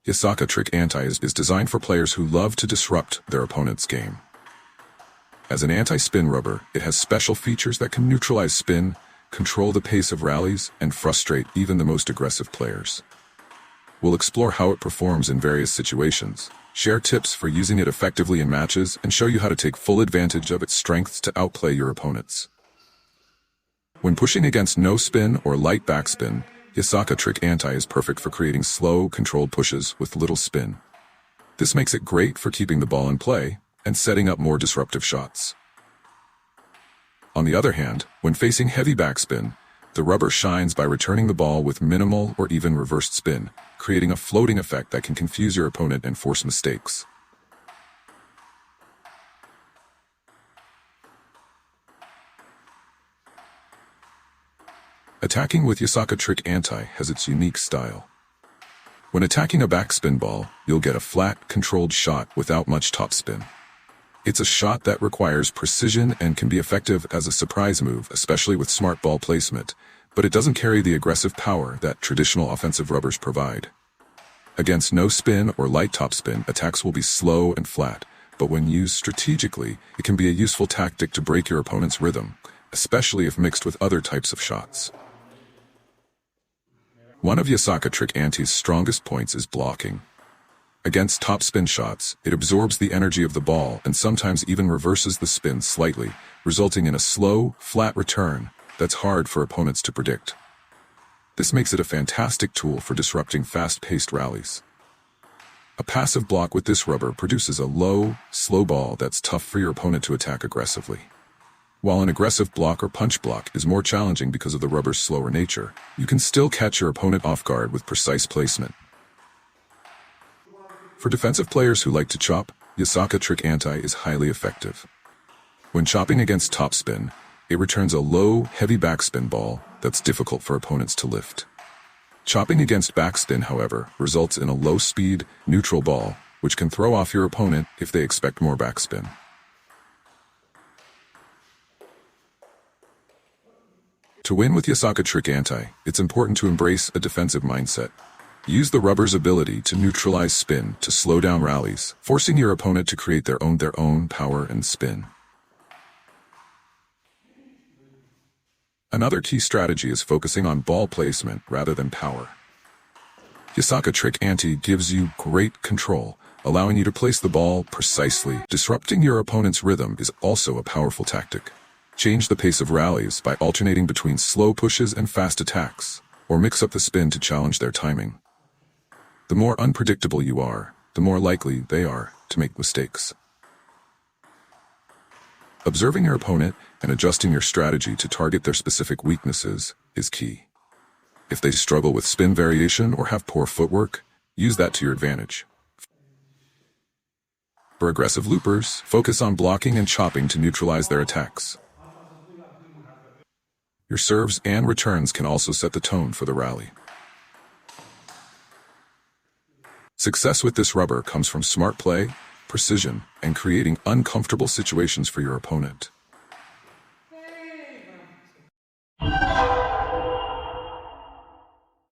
Yasaka Trick Anti is designed for players who love to disrupt their opponent's game. As an anti-spin rubber, it has special features that can neutralize spin, control the pace of rallies, and frustrate even the most aggressive players. We'll explore how it performs in various situations, share tips for using it effectively in matches, and show you how to take full advantage of its strengths to outplay your opponents. When pushing against no spin or light backspin, Yasaka Trick Anti is perfect for creating slow, controlled pushes with little spin. This makes it great for keeping the ball in play and setting up more disruptive shots. On the other hand, when facing heavy backspin, the rubber shines by returning the ball with minimal or even reversed spin, creating a floating effect that can confuse your opponent and force mistakes. Attacking with Yasaka Trick Anti has its unique style. When attacking a backspin ball, you'll get a flat, controlled shot without much topspin. It's a shot that requires precision and can be effective as a surprise move, especially with smart ball placement, but it doesn't carry the aggressive power that traditional offensive rubbers provide. Against no spin or light topspin, attacks will be slow and flat, but when used strategically, it can be a useful tactic to break your opponent's rhythm, especially if mixed with other types of shots. One of Yasaka Trick Anti's strongest points is blocking. Against topspin shots, it absorbs the energy of the ball and sometimes even reverses the spin slightly, resulting in a slow, flat return that's hard for opponents to predict. This makes it a fantastic tool for disrupting fast-paced rallies. A passive block with this rubber produces a low, slow ball that's tough for your opponent to attack aggressively. While an aggressive block or punch block is more challenging because of the rubber's slower nature, you can still catch your opponent off guard with precise placement. For defensive players who like to chop, Yasaka Trick Anti is highly effective. When chopping against topspin, it returns a low, heavy backspin ball that's difficult for opponents to lift. Chopping against backspin, however, results in a low-speed, neutral ball, which can throw off your opponent if they expect more backspin. To win with Yasaka Trick Anti, it's important to embrace a defensive mindset. Use the rubber's ability to neutralize spin to slow down rallies, forcing your opponent to create their own power and spin. Another key strategy is focusing on ball placement rather than power. Yasaka Trick Anti gives you great control, allowing you to place the ball precisely. Disrupting your opponent's rhythm is also a powerful tactic. Change the pace of rallies by alternating between slow pushes and fast attacks, or mix up the spin to challenge their timing. The more unpredictable you are, the more likely they are to make mistakes. Observing your opponent and adjusting your strategy to target their specific weaknesses is key. If they struggle with spin variation or have poor footwork, use that to your advantage. For aggressive loopers, focus on blocking and chopping to neutralize their attacks. Your serves and returns can also set the tone for the rally. Success with this rubber comes from smart play, precision, and creating uncomfortable situations for your opponent.